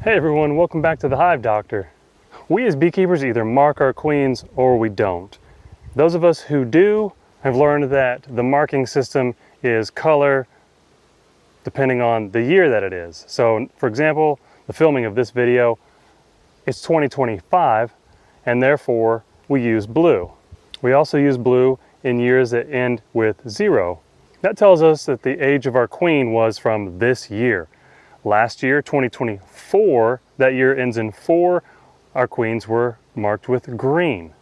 Hey everyone, welcome back to the Hive Doctor. We as beekeepers either mark our queens or we don't. Those of us who do have learned that the marking system is color depending on the year that it is. So for example, the filming of this video, it's 2025 and therefore we use blue. We also use blue in years that end with 0. That tells us that the age of our queen was from this year. Last year, 2024, that year ends in 4, our queens were marked with green.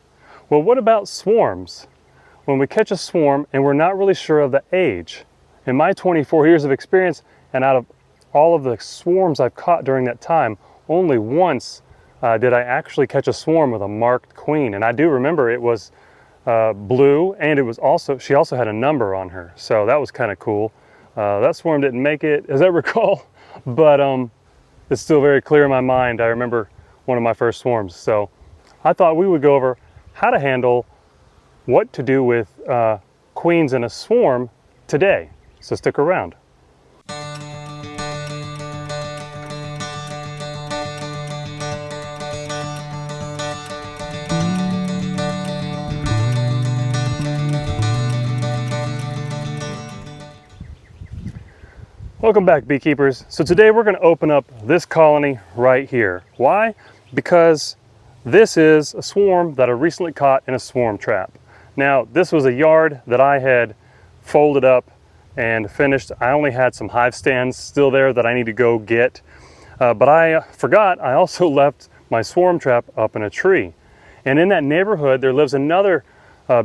Well, what about swarms? When we catch a swarm and we're not really sure of the age, in my 24 years of experience and out of all of the swarms I've caught during that time, only once did I actually catch a swarm with a marked queen. And I do remember it was blue, and it was also, she also had a number on her. So that was kind of cool. That swarm didn't make it, as I recall. But it's still very clear in my mind. I remember one of my first swarms. So I thought we would go over how to handle what to do with queens in a swarm today. So stick around. Welcome back, beekeepers. So today we're going to open up this colony right here. Why? Because this is a swarm that I recently caught in a swarm trap. Now, this was a yard that I had folded up and finished. I only had some hive stands still there that I need to go get. But I forgot I also left my swarm trap up in a tree. And in that neighborhood, there lives another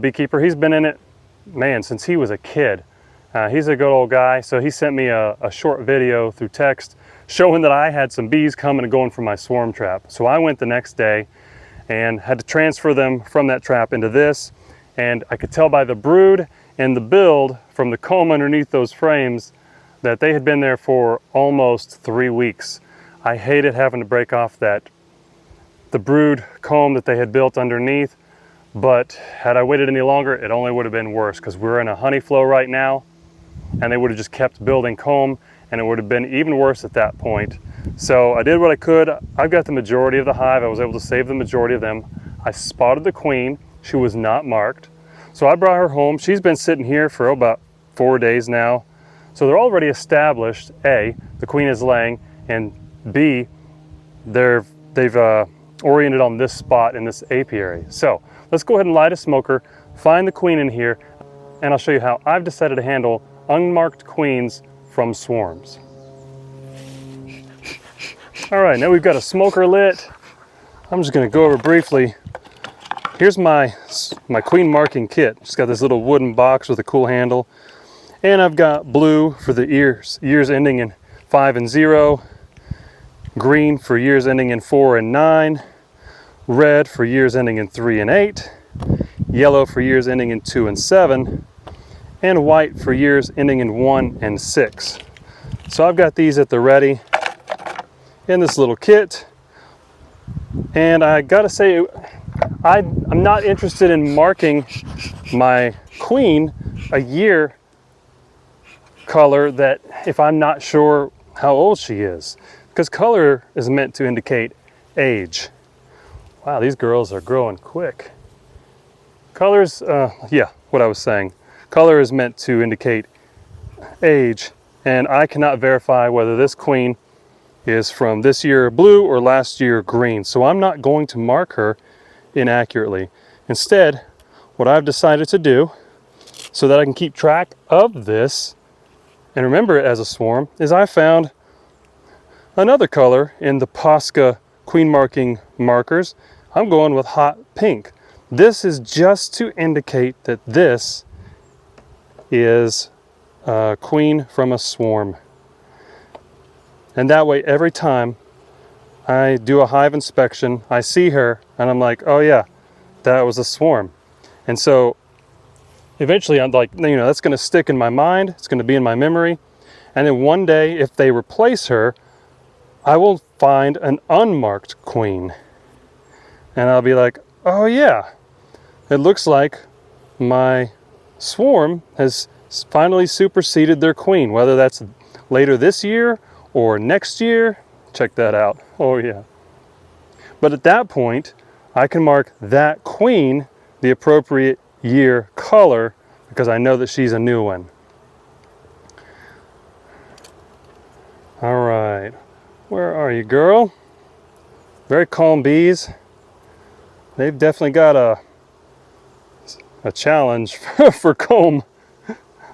beekeeper. He's been in it, man, since he was a kid. He's a good old guy, so he sent me a short video through text showing that I had some bees coming and going from my swarm trap. So I went the next day and had to transfer them from that trap into this, and I could tell by the brood and the build from the comb underneath those frames that they had been there for almost 3 weeks. I hated having to break off the brood comb that they had built underneath, but had I waited any longer, it only would have been worse, because we're in a honey flow right now, and they would have just kept building comb, and it would have been even worse at that point. So I did what I could. I've got the majority of the hive. I was able to save the majority of them. I spotted the queen. She was not marked. So I brought her home. She's been sitting here for about 4 days now. So they're already established. A, the queen is laying, and B, they've oriented on this spot in this apiary. So let's go ahead and light a smoker, find the queen in here, and I'll show you how I've decided to handle unmarked queens from swarms. All right, now we've got a smoker lit. I'm just gonna go over briefly. Here's my queen marking kit. It's got this little wooden box with a cool handle. And I've got blue for the years ending in 5 and 0, green for years ending in 4 and 9, red for years ending in 3 and 8, yellow for years ending in 2 and 7, and white for years ending in 1 and 6. So I've got these at the ready in this little kit. And I gotta say, I'm not interested in marking my queen a year color that if I'm not sure how old she is, because color is meant to indicate age. Wow, these girls are growing quick. Colors, yeah, what I was saying. Color is meant to indicate age, and I cannot verify whether this queen is from this year blue or last year green. So I'm not going to mark her inaccurately. Instead, what I've decided to do, so that I can keep track of this and remember it as a swarm, is I found another color in the Posca queen marking markers. I'm going with hot pink. This is just to indicate that this is a queen from a swarm. And that way, every time I do a hive inspection, I see her and I'm like, oh yeah, that was a swarm. And so eventually I'm like, you know, that's going to stick in my mind. It's going to be in my memory. And then one day, if they replace her, I will find an unmarked queen. And I'll be like, oh yeah, it looks like my swarm has finally superseded their queen, whether that's later this year or next year, check that out. Oh yeah. But at that point, I can mark that queen the appropriate year color because I know that she's a new one. All right, where are you, girl? Very calm bees. They've definitely got a challenge for comb.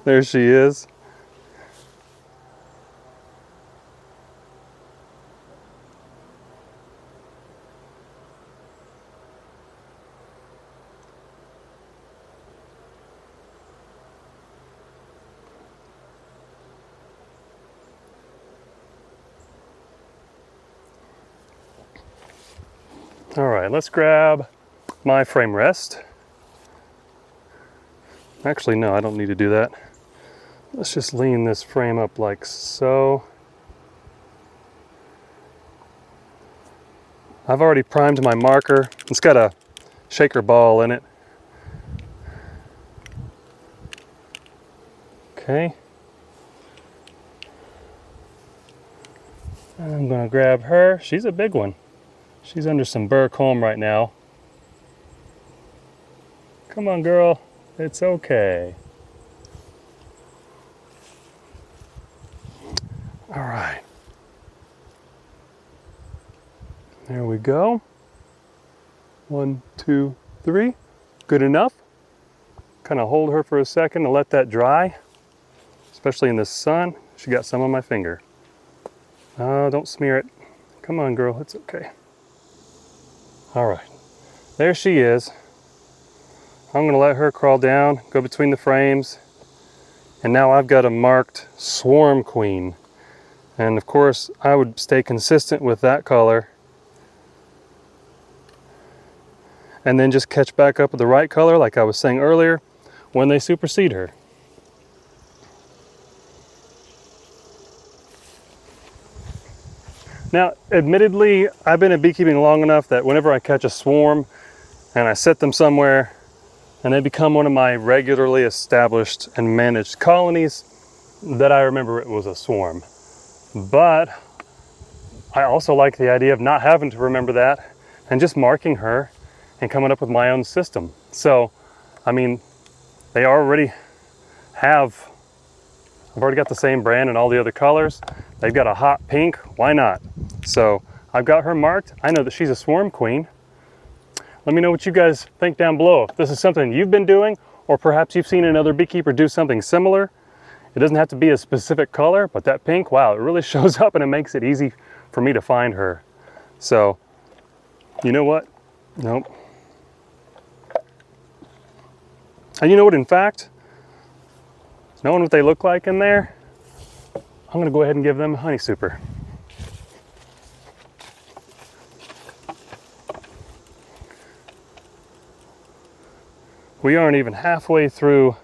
There she is. All right, let's grab my frame rest. Actually, no, I don't need to do that. Let's just lean this frame up like so. I've already primed my marker. It's got a shaker ball in it. Okay. I'm gonna grab her. She's a big one. She's under some burr comb right now. Come on, girl. It's okay. All right. There we go. 1, 2, 3. Good enough. Kind of hold her for a second and let that dry, especially in the sun. She got some on my finger. Oh, don't smear it. Come on, girl. It's okay. All right, there she is. I'm gonna let her crawl down, go between the frames, and now I've got a marked swarm queen. And of course, I would stay consistent with that color and then just catch back up with the right color, like I was saying earlier, when they supersede her. Now, admittedly, I've been in beekeeping long enough that whenever I catch a swarm and I set them somewhere and they become one of my regularly established and managed colonies, that I remember it was a swarm. But I also like the idea of not having to remember that and just marking her and coming up with my own system. So, I mean, they already have, I've already got the same brand and all the other colors. They've got a hot pink, why not? So I've got her marked. I know that she's a swarm queen. Let me know what you guys think down below. If this is something you've been doing, or perhaps you've seen another beekeeper do something similar. It doesn't have to be a specific color, but that pink, wow, it really shows up and it makes it easy for me to find her. So, you know what? Nope. And you know what, in fact, knowing what they look like in there, I'm gonna go ahead and give them a honey super. We aren't even halfway through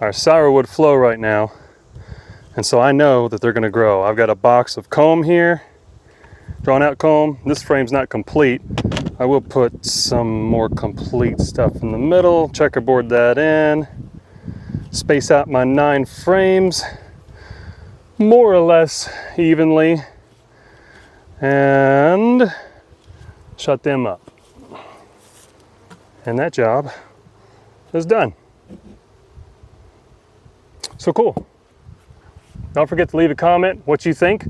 our sourwood flow right now, and so I know that they're gonna grow. I've got a box of comb here, drawn out comb. This frame's not complete. I will put some more complete stuff in the middle, checkerboard that in, space out my 9 frames more or less evenly, and shut them up. And that job is done. So cool. Don't forget to leave a comment what you think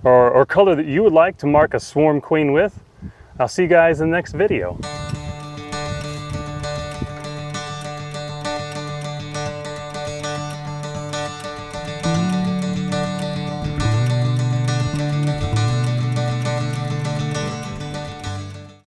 or color that you would like to mark a swarm queen with. I'll see you guys in the next video.